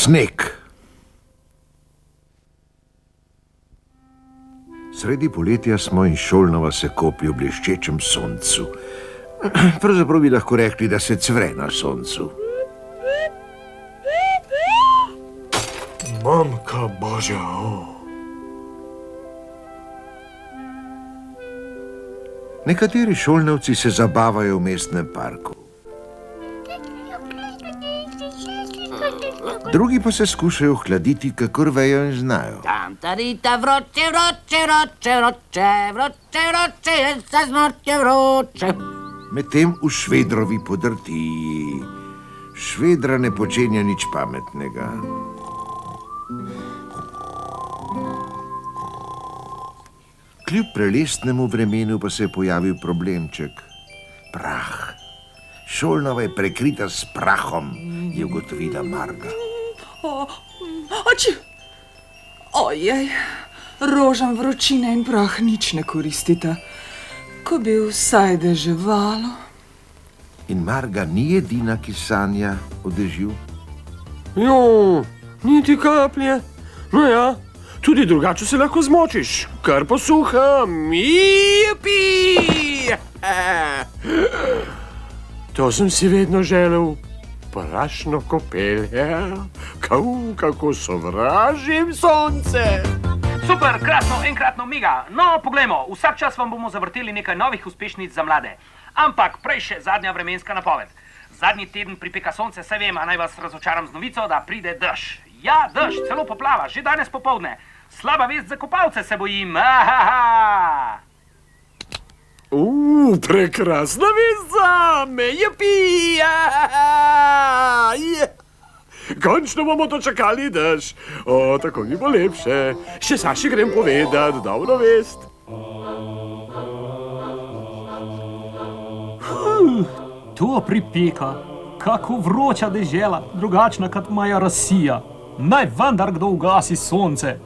Sneg. Sredi poletja smo in Šolnova se kopi v bleščečem soncu. Pravzaprav bi lahko rekli, da se cvre na soncu. Mamka božja, Nekateri šolnevci se zabavajo v mestnem parku. Drugi pa se skušajo hladiti, kakor vejo in znajo. Tam tarita vroče, vroče, vroče, vroče, vroče, vroče, je za smrtje vroče. Medtem v Švedrovi podrtiji. Švedra ne počenja nič pametnega. Kljub prelestnemu vremenu pa se je pojavil problemček. Prah. Šolnova je prekrita s prahom, je ugotovila Marga. Oči! Ojej, rožam vročina in prah nič ne koristita. Ko bi vsaj deževalo. In Marga ni edina, ki sanja o dežju. Jo, niti kaplje. No ja, tudi drugače se lahko zmočiš, kar posuham. Jupi! To sem si vedno želel. Prašno kopelje. Kako sovražim sonce. Super, krasno, enkratno mega. No, poglejmo, vsak čas vam bomo zavrteli nekaj novih uspešnic za mlade. Ampak prej še zadnja vremenska napoved. Zadnji teden pripeka sonce, saj vem, a naj vas razočaram z novico, da pride dež. Ja, dež, celo poplava, že danes popoldne. Slaba vest za kopalce, se bojim. Ahaha! Prekrasna vest zame, jupi! Končno bomo dočakali dež. O, tako mi bo lepše. Še Saši grem povedat, dobro vest. To pripeka, kako vroča dežela, drugačna kot moja Rusija. Naj vendar kdo ugasi sonce.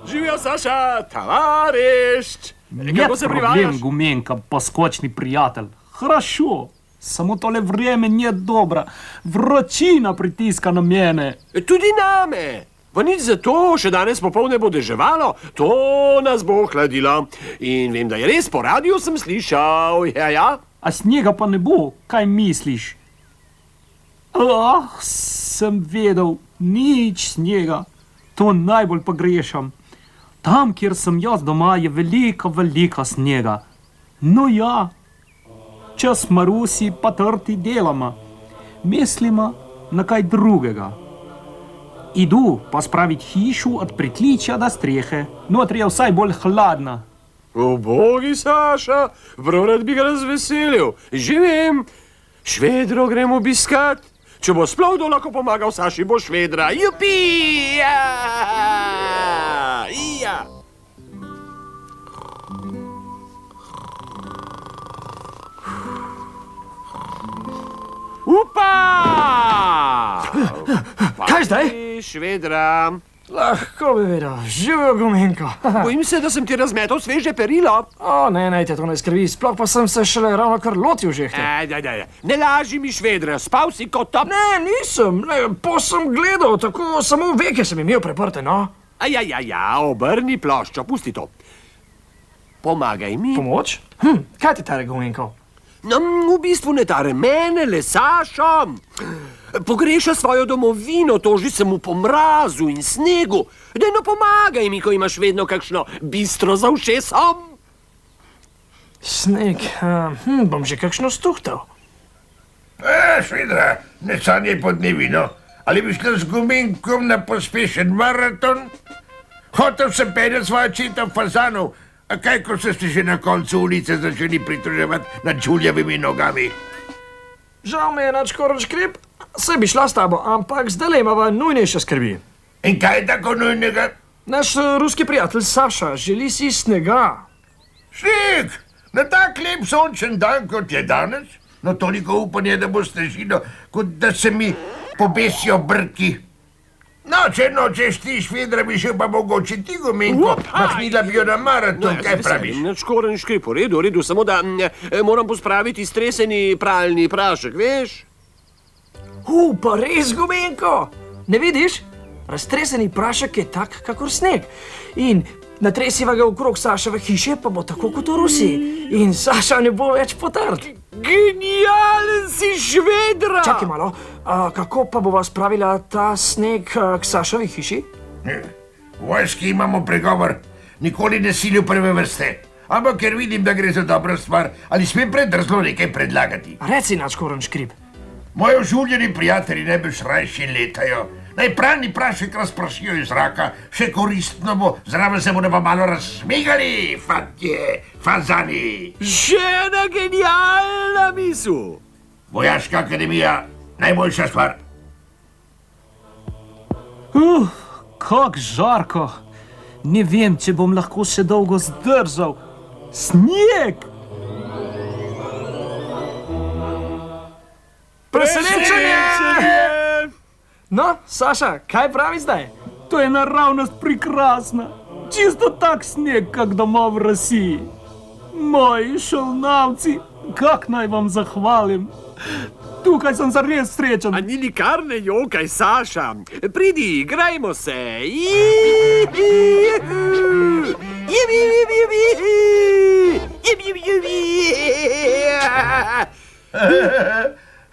Živijo, Saša, tovarišč. Нет проблем, Гуменька, поскочный приятель. Хорошо, само tole vreme nije dobro. Vročina pritiska na mene. Tudi name. Pa nič zato, še danes popoldne bo deževalo, to nas bo hladilo. In vem, da je res, po radiju sem slišal, ja. A snega pa ne bo, kaj misliš? Sem vedel, nič snega. To najbolj pogrešam. Tam, kjer sem jaz doma, je velika snega. No ja, če smo Rusi pa trti delamo, mislimo na kaj drugega. Idu pa spraviti hišu od pritličja do strehe, notri je vsaj bolj hladna. Ubogi, Saša, prav rad bi ga razveselil. Že vem, Švedro grem obiskat. Če bo sploh kdo lahko pomagal Saši, bo Švedra. Jupi! Ja! Upa! Kaj zdaj? Švedra. Lahko bi vedel, živijo, Gumenko. Bojim se, da sem ti razmetal sveže perilo. Ne, te to ne skrbi, sploh pa sem se šele ravno kar lotil žehte. Ne laži mi, Švedra, spal si kot top. Ne, nisem, po sem gledal, tako samo veke sem imel preprte, no. Obrni ploščo, pusti to. Pomagaj mi. Pomoč? Kaj ti tare, Gumenko? No, v bistvu ne tare mene, le Sašo. Pogreša svojo domovino, toži se mu po mrazu in snegu. Daj no, pomagaj mi, ko imaš vedno kakšno bistro za ušesom. Sneg, bom že kakšno stuhtal. Švedra, ne sanjaj pod nevino. Ali bi šla z Gumenkom na pospešen maraton? Hotel sem peljati svojo četo fazanov. A kaj, ko so se že na koncu ulice začeli pritoževati nad Đuljevimi nogami? Žal me je načkorač škrip, saj bi šla s tabo, ampak zdaj imava nujnejše skrbi. In kaj je tako nujnega? Naš ruski prijatelj Saša želi si snega. Sneg! Na tak lep sončen dan, kot je danes? No, toliko upanje, da bo snežilo, kot da se mi pobesijo brki. No, če nočeš ti, Švedra, bi šel pa mogoče ti, Gumenko, mahnila bi jo na maraton, kaj praviš? Načkoren škrip, v redu, samo da moram pospraviti streseni pralni prašek, veš? Pa res, Gumenko, ne vidiš? Raztreseni prašek je tak, kakor sneg. In natresiva ga okrog Saševe hiše, pa bo tako kot v Rusiji. In Saša ne bo več potrt. Genijalen si, Švedra! Čakaj malo, kako pa bova spravila ta sneg k Saševi hiši? V vojski imamo pregovor, nikoli ne sili v prve vrste. Ampak ker vidim, da gre za dobro stvar, ali smem predrzlo nekaj predlagati. Reci, načkoren škrip. Moji ožuljeni prijatelji najbrž rajši letajo. Naj pralni prašek razprašijo iz zraka, še koristno bo, zraven se bodo pa malo razsmigali, fantje, fazani. Še ena genialna misel! Vojaška akademija, najboljša stvar. Kak žarko! Ne vem, če bom lahko še dolgo zdržal. Sneg! Presenečenje! No, Saša, kaj pravi zdaj? To je naravnost prekrasna. Čisto tak sneg, kak doma v Rusiji. Moji šolnavci, kak naj vam zahvalim. Tukaj sem zares srečen. A ni nikar ne jokaj, Saša. Pridi, igrajmo se.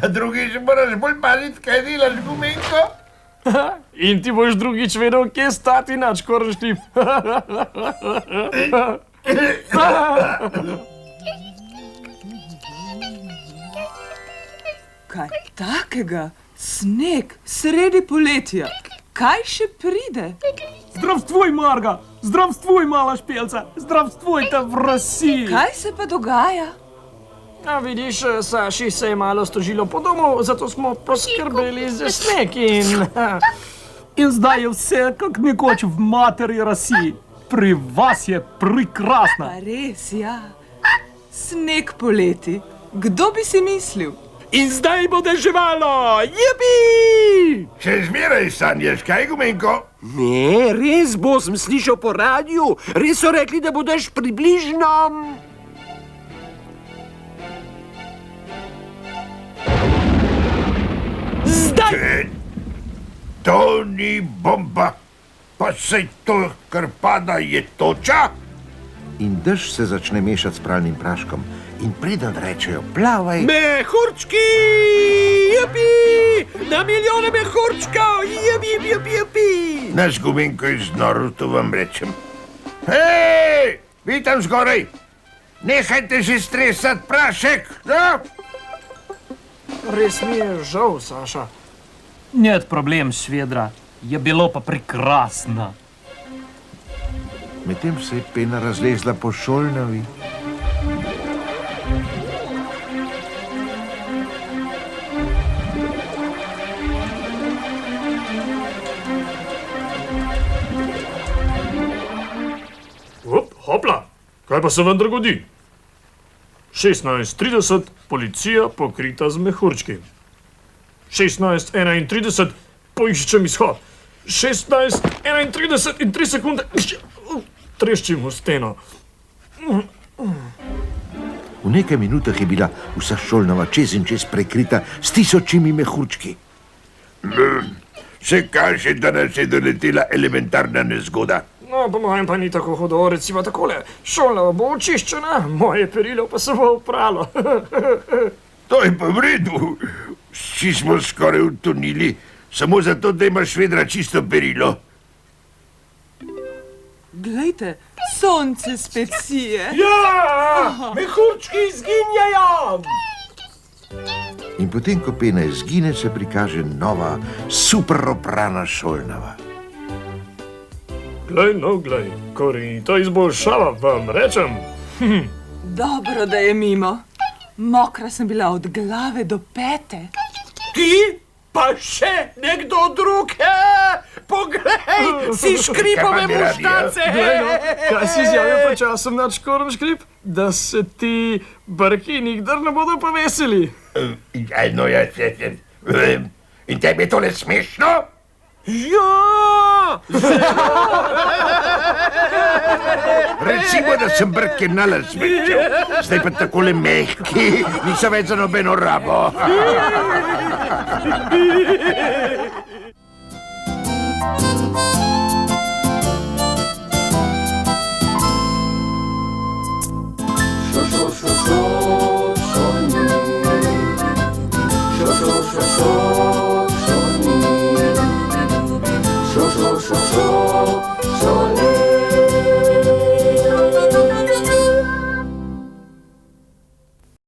Drugič moraš bolj paziti, kaj delaš, gumenko. In ti boš drugič vedel, kje stati, načkoren škrip. Kaj takega? Sneg sredi poletja. Kaj še pride? Zdravstvuj, Marga! Zdravstvuj, mala špelca! Zdravstvujte v Rusiji! Kaj se pa dogaja? A vidiš, Saši se je malo stožilo po domu, zato smo poskrbeli za sneg in... In zdaj je vse, kak nekoč v materi Rusiji. Pri vas je prekrasna. Pa res, ja. Sneg poleti. Kdo bi si mislil? In zdaj bo deževalo! Jipi! Še zmeraj sanjaš, kaj, gumenko? Ne, res bo, sem slišal po radiju. Res so rekli, da bo dež približno... Zdaj! To ni bomba, pa sej to, kar pada, je toča. In dež se začne mešati s pralnim praškom. In preden rečejo, plavaj... Mehurčki! Jipi! Na milijone mehurčkov! Jipi! Naš gumenko je znoril, to vam rečem. Hej, vi tam zgoraj! Nehajte že stresati prašek, no? Res mi je žal, Saša. Нет проблем, Švedra. Je bilo pa prekrasno. Medtem se je pena razlezla po šolnavi. Hopla, kaj pa se vendar godi? 16:30, policija pokrita z mehurčki. 16:31, poiščem izhod. 16:31 in 3 sekunde, treščim v steno. V nekaj minutah je bila vsa šolnava čez in čez prekrita s tisočimi mehurčki. Se kaže, da nas je doletela elementarna nezgoda. No, po mojem pa ni tako hudo, recimo takole. Šolnava bo očiščena, moje perilo pa se bo opralo. To je pa v redu. Vsi smo skoraj utonili, samo zato, da ima Švedra čisto perilo. Glejte, sonce spet sije. Ja! Mehurčki izginjajo! In potem, ko pena izgine, se prikaže nova, super oprana šolnava. Glej, no, glej, korita izboljšava, vam rečem. Dobro, da je mimo. Mokra sem bila od glave do pete. Ti pa še nekdo drug! Poglej, si škripove muštace! Glej, no, kaj si izjavil pred časom, načkoren škrip? Da se ti brki nikdar ne bodo povesili. No, in tebi je tole smešno? Ja! Recimo, da sem brke nala zmečil, zdaj pa takole mehki, niso več za nobeno rabo.